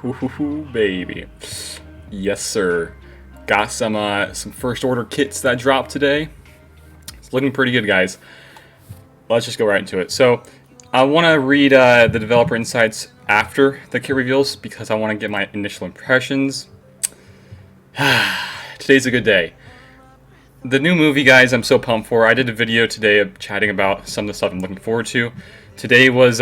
Ooh, baby. Yes, sir. Got some first order kits that dropped today. It's looking pretty good, guys. Let's just go right into it. So, I want to read the developer insights after the kit reveals because I want to get my initial impressions. Today's a good day. The new movie, guys, I'm so pumped for. I did a video today of chatting about some of the stuff I'm looking forward to. Today was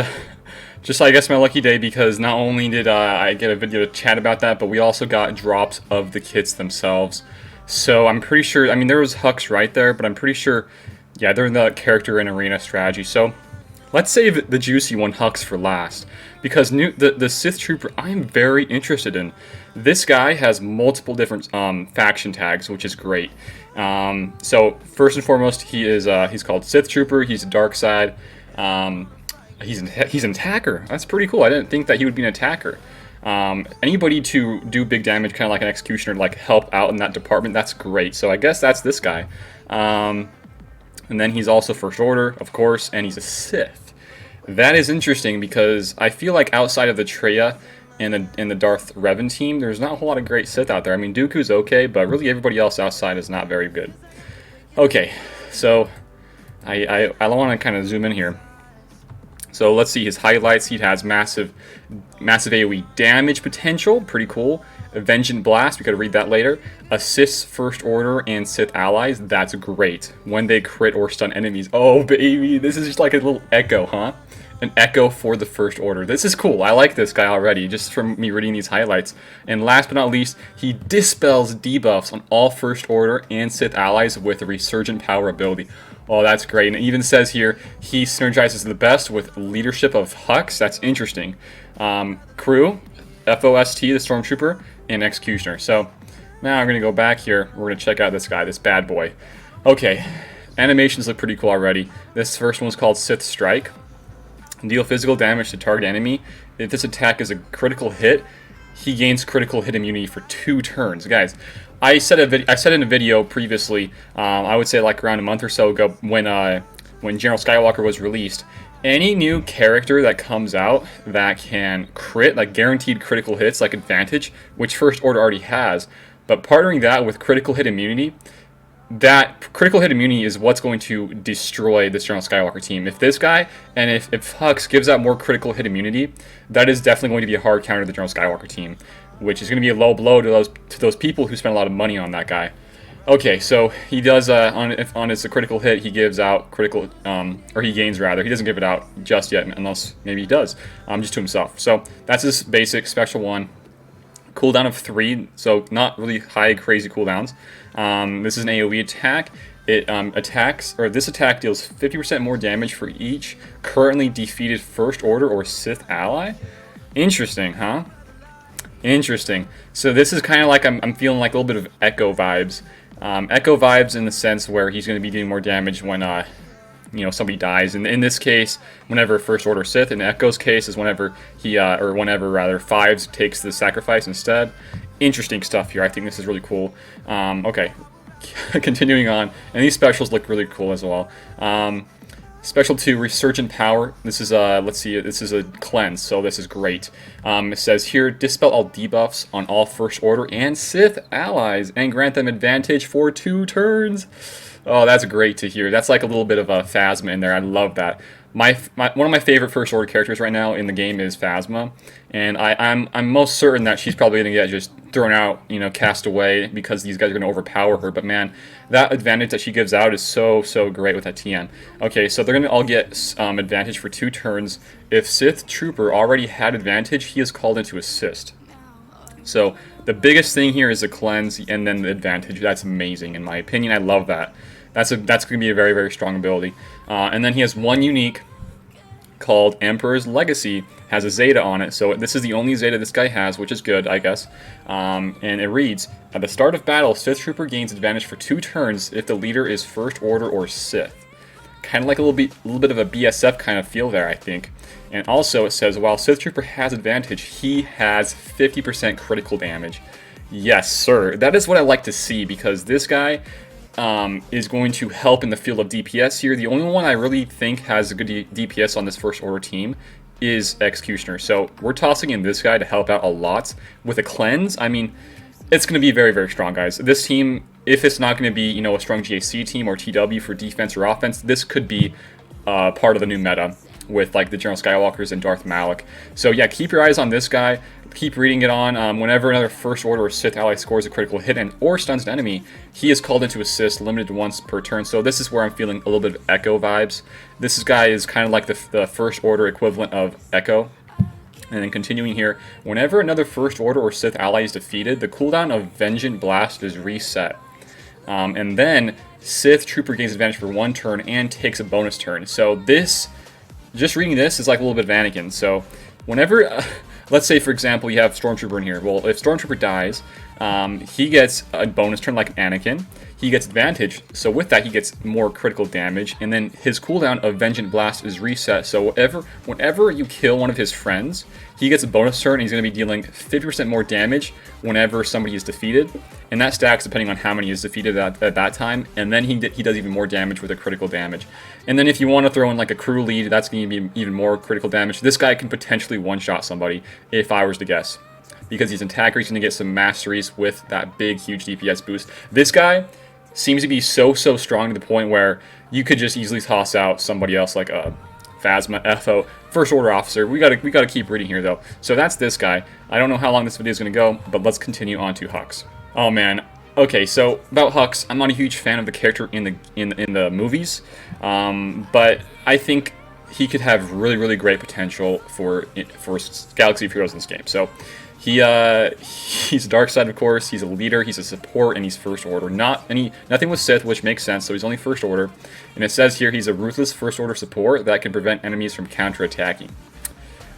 just, I guess, my lucky day because not only did I get a video to chat about that, but we also got drops of the kits themselves. So I'm pretty sure, I mean, there was Hux right there, but I'm pretty sure, yeah, they're in the character and arena strategy. So let's save the juicy one, Hux, for last. Because the Sith Trooper, I'm very interested in. This guy has multiple different faction tags, which is great. So first and foremost, he's called Sith Trooper. He's a dark side. He's an attacker. That's pretty cool. I didn't think that he would be an attacker. Anybody to do big damage, kind of like an executioner, like help out in that department, that's great. So I guess that's this guy. And then he's also First Order, of course, and he's a Sith. That is interesting because I feel like outside of the Traya and the Darth Revan team, there's not a whole lot of great Sith out there. I mean, Dooku's okay, but really everybody else outside is not very good. Okay, so I want to kind of zoom in here. So let's see his highlights. He has massive AoE damage potential, pretty cool. A Vengeant Blast, we gotta read that later. Assists First Order and Sith allies, that's great. When they crit or stun enemies. Oh baby, this is just like a little echo, huh? An echo for the First Order. This is cool. I like this guy already, just from me reading these highlights. And last but not least, he dispels debuffs on all First Order and Sith allies with a Resurgent Power ability. Oh, that's great. And it even says here, he synergizes the best with Leadership of Hux. That's interesting. Crew, FOST, the Stormtrooper, and Executioner. So, now I'm going to go back here. We're going to check out this guy, this bad boy. Okay, animations look pretty cool already. This first one's called Sith Strike. Deal physical damage to target enemy. If this attack is a critical hit, he gains critical hit immunity for 2 turns. Guys, I said in a video previously, I would say like around a month or so ago, when General Skywalker was released, any new character that comes out that can crit, like guaranteed critical hits, like Advantage, which First Order already has, but partnering that with critical hit immunity, that critical hit immunity is what's going to destroy this General Skywalker team. If this guy, and if Hux gives out more critical hit immunity, that is definitely going to be a hard counter to the General Skywalker team, which is going to be a low blow to those people who spend a lot of money on that guy. Okay, so he does, on his critical hit, he gives out critical, or he gains rather. He doesn't give it out just yet, unless maybe he does, just to himself. So that's his basic special one. Cooldown of 3, so not really high, crazy cooldowns. This is an AoE attack. It this attack deals 50% more damage for each currently defeated First Order or Sith ally. Interesting, huh? Interesting. So this is kind of like I'm feeling like a little bit of Echo vibes. Echo vibes in the sense where he's going to be doing more damage when somebody dies. And in this case, whenever First Order Sith. In Echo's case is whenever whenever Fives takes the sacrifice instead. Interesting stuff here. I think this is really cool. Okay, continuing on, and these specials look really cool as well. Special 2, Resurgent Power. This is let's see, this is a cleanse, so this is great. It says here, dispel all debuffs on all First Order and Sith allies, and grant them advantage for 2 turns. Oh, that's great to hear. That's like a little bit of a Phasma in there. I love that. One of my favorite First Order characters right now in the game is Phasma, and I'm most certain that she's probably going to get just thrown out, cast away, because these guys are going to overpower her. But man, that advantage that she gives out is so great with that TN. Okay, so they're going to all get advantage for 2 turns. If Sith Trooper already had advantage, he is called into assist. So the biggest thing here is the cleanse and then the advantage. That's amazing, in my opinion. I love that. That's going to be a very strong ability. And then he has one unique called Emperor's Legacy. Has a Zeta on it, so this is the only Zeta this guy has, which is good, I guess. And it reads, at the start of battle, Sith Trooper gains advantage for 2 turns if the leader is First Order or Sith. Kind of like a little bit of a BSF kind of feel there, I think. And also it says, while Sith Trooper has advantage, he has 50% critical damage. Yes, sir. That is what I like to see, because this guy is going to help in the field of DPS here. The only one I really think has a good DPS on this First Order team is Executioner. So we're tossing in this guy to help out a lot. With a cleanse, I mean, it's going to be very, very strong, guys. This team, if it's not going to be, you know, a strong GAC team or TW for defense or offense, this could be part of the new meta with like the General Skywalkers and Darth Malak. So yeah, keep your eyes on this guy. Keep reading it on. Whenever another First Order or Sith ally scores a critical hit and or stuns an enemy, he is called into assist, limited once per turn. So this is where I'm feeling a little bit of Echo vibes. This guy is kind of like the First Order equivalent of Echo. And then continuing here, whenever another First Order or Sith ally is defeated, the cooldown of Vengeant Blast is reset. And then Sith Trooper gains advantage for 1 turn and takes a bonus turn. So this, just reading this, is like a little bit of Anakin. So whenever, let's say for example you have Stormtrooper in here. Well, if Stormtrooper dies, he gets a bonus turn like Anakin. He gets advantage, so with that he gets more critical damage, and then his cooldown of Vengeant Blast is reset, so whenever you kill one of his friends, he gets a bonus turn, and he's going to be dealing 50% more damage whenever somebody is defeated, and that stacks depending on how many is defeated at that time, and then he does even more damage with a critical damage. And then if you want to throw in like a crew lead, that's going to be even more critical damage. This guy can potentially one-shot somebody, if I was to guess, because he's an attacker, he's going to get some masteries with that big, huge DPS boost. This guy seems to be so strong to the point where you could just easily toss out somebody else like a Phasma, FO, First Order Officer. We gotta keep reading here though. So that's this guy. I don't know how long this video is gonna go, but let's continue on to Hux. Oh man. Okay, so about Hux, I'm not a huge fan of the character in the movies, but I think he could have really great potential for Galaxy of Heroes in this game. So he's dark side, of course. He's a leader, he's a support, and he's First Order. Nothing with Sith, which makes sense. So he's only First Order, and it says here he's a ruthless First Order support that can prevent enemies from counterattacking.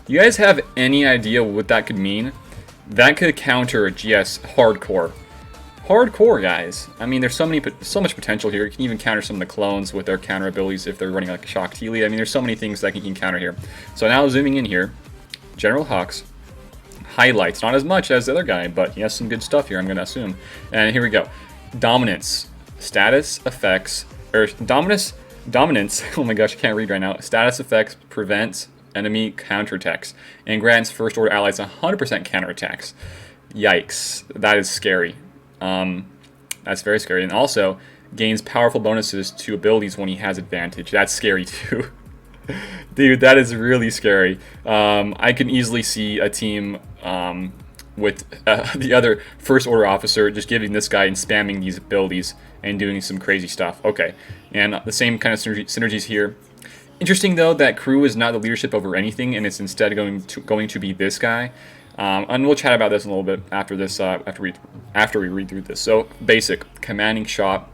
You guys have any idea what that could mean? That could counter GS hardcore. Hardcore, guys. I mean, there's so much potential here. You can even counter some of the clones with their counter abilities if they're running like Shock Teely. I mean, there's so many things that you can counter here. So now zooming in here, General Hux. Highlights, not as much as the other guy, but he has some good stuff here, I'm going to assume. And here we go. Dominance. Status effects, or dominance, oh my gosh, I can't read right now. Status effects prevents enemy counterattacks and grants First Order allies 100% counterattacks. Yikes, that is scary. That's very scary. And also, gains powerful bonuses to abilities when he has advantage. That's scary too. Dude, that is really scary. I can easily see a team with the other First Order officer just giving this guy and spamming these abilities and doing some crazy stuff. Okay, and the same kind of synergies here. Interesting though that crew is not the leadership over anything, and it's instead going to be this guy. And we'll chat about this in a little bit after this. After we read through this. So basic commanding shot.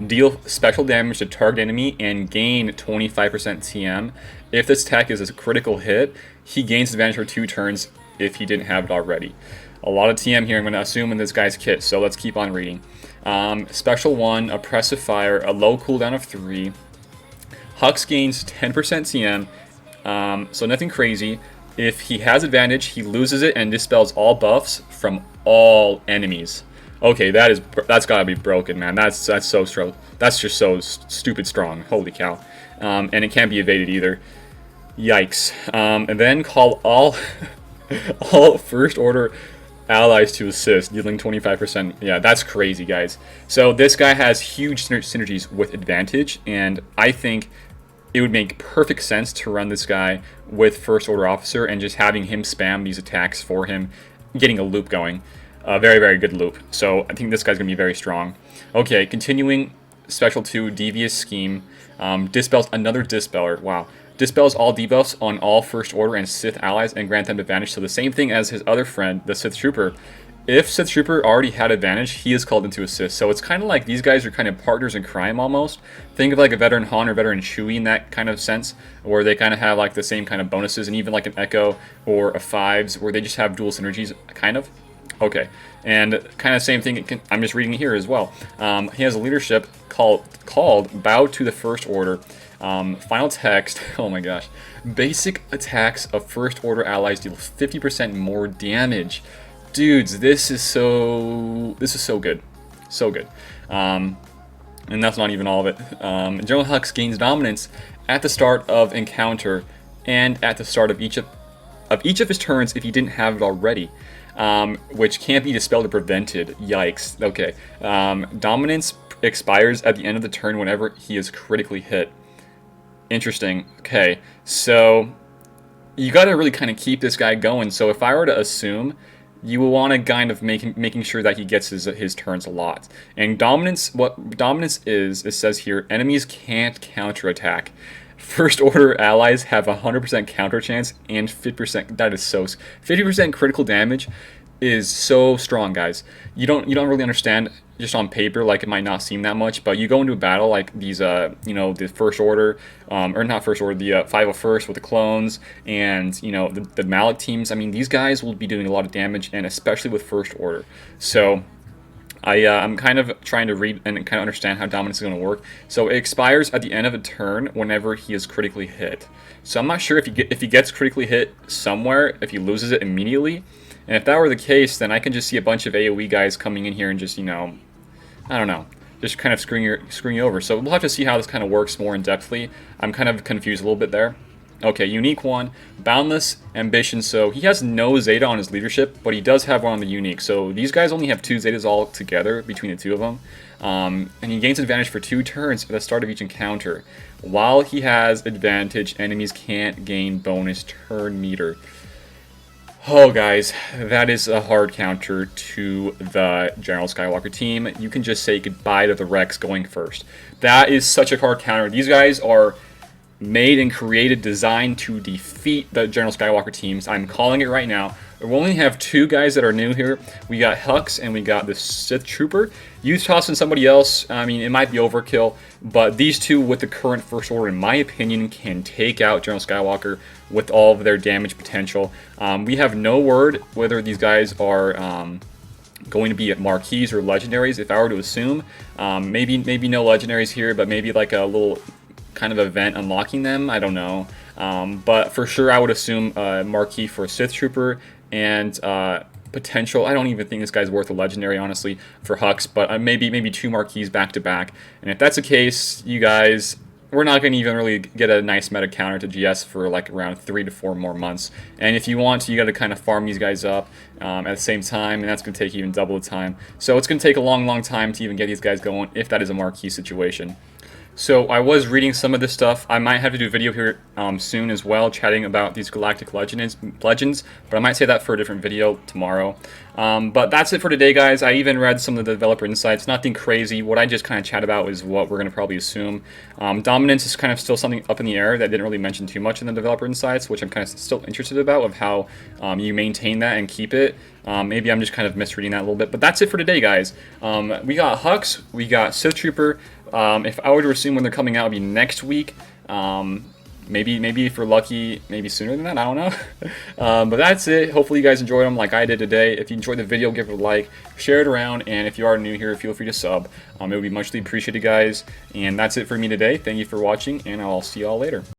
Deal special damage to target enemy and gain 25% TM. If this attack is a critical hit, he gains advantage for 2 turns if he didn't have it already. A lot of TM here, I'm going to assume, in this guy's kit, so let's keep on reading. Special 1, Oppressive Fire, a low cooldown of 3. Hux gains 10% TM, so nothing crazy. If he has advantage, he loses it and dispels all buffs from all enemies. Okay, that's gotta be broken, man. That's so strong. That's just so stupid strong. Holy cow! And it can't be evaded either. Yikes! And then call all all First Order allies to assist, dealing 25%. Yeah, that's crazy, guys. So this guy has huge synergies with advantage, and I think it would make perfect sense to run this guy with First Order Officer and just having him spam these attacks for him, getting a loop going. A very good loop. So I think this guy's going to be very strong. Okay, continuing Special 2, Devious Scheme. Dispels another Dispeller. Wow. Dispels all debuffs on all First Order and Sith allies and grant them advantage. So the same thing as his other friend, the Sith Trooper. If Sith Trooper already had advantage, he is called into assist. So it's kind of like these guys are kind of partners in crime almost. Think of like a Veteran Han or Veteran Chewie in that kind of sense, where they kind of have like the same kind of bonuses, and even like an Echo or a Fives, where they just have dual synergies, kind of. Okay, and kind of same thing, I'm just reading it here as well. He has a leadership called Bow to the First Order. Final text, oh my gosh. Basic attacks of First Order allies deal 50% more damage. Dudes, this is so good. So good. And that's not even all of it. General Hux gains dominance at the start of encounter and at the start of each of his turns if he didn't have it already, which can't be dispelled or prevented. Yikes. Okay. Dominance expires at the end of the turn whenever he is critically hit. Interesting. Okay, so you got to really kind of keep this guy going. So if I were to assume, you will want to kind of making sure that he gets his turns a lot. And dominance, what dominance is, it says here, enemies can't counterattack. First order allies have 100% counter chance and 50%. That is so 50% critical damage is so strong, guys. You don't really understand just on paper, like it might not seem that much, but you go into a battle like these, the first order, or not first order, the 501st with the clones, and the Malak teams. I mean, these guys will be doing a lot of damage, and especially with first order. So I'm kind of trying to read and kind of understand how dominance is going to work. So it expires at the end of a turn whenever he is critically hit. So I'm not sure if he gets critically hit somewhere, if he loses it immediately. And if that were the case, then I can just see a bunch of AoE guys coming in here and just, I don't know, just kind of screwing you over. So we'll have to see how this kind of works more in depthly. I'm kind of confused a little bit there. Okay, unique one, Boundless Ambition. So he has no Zeta on his leadership, but he does have one on the unique. So these guys only have 2 Zetas all together between the two of them. And he gains advantage for 2 turns at the start of each encounter. While he has advantage, enemies can't gain bonus turn meter. Oh, guys, that is a hard counter to the General Skywalker team. You can just say goodbye to the Rex going first. That is such a hard counter. These guys are made and created, designed to defeat the General Skywalker teams. I'm calling it right now. We only have 2 guys that are new here. We got Hux and we got the Sith Trooper. You toss in somebody else, I mean, it might be overkill, but these 2 with the current First Order, in my opinion, can take out General Skywalker with all of their damage potential. We have no word whether these guys are going to be marquees or legendaries. If I were to assume, maybe no legendaries here, but maybe like a little kind of event unlocking them. I don't know, but for sure I would assume marquee for Sith Trooper and potential. I don't even think this guy's worth a legendary, honestly, for Hux, but maybe 2 marquees back to back. And if that's the case, you guys, we're not going to even really get a nice meta counter to GS for like around 3 to 4 more months. And if you want to, you got to kind of farm these guys up at the same time, and that's going to take even double the time. So it's going to take a long time to even get these guys going if that is a marquee situation. So I was reading some of this stuff. I might have to do a video here soon as well, chatting about these galactic legends, but I might say that for a different video tomorrow. But that's it for today, guys. I even read some of the developer insights. Nothing crazy. What I just kind of chat about is what we're going to probably assume. Dominance is kind of still something up in the air that didn't really mention too much in the developer insights, which I'm kind of still interested about, of how you maintain that and keep it. Maybe I'm just kind of misreading that a little bit. But that's it for today, guys. We got Hux, we got Sith Trooper. If I were to assume when they're coming out, it would be next week. Maybe if we're lucky, maybe sooner than that. I don't know. But that's it. Hopefully you guys enjoyed them like I did today. If you enjoyed the video, give it a like, share it around, and if you are new here, feel free to sub. It would be muchly appreciated, guys. And that's it for me today. Thank you for watching, and I'll see y'all later.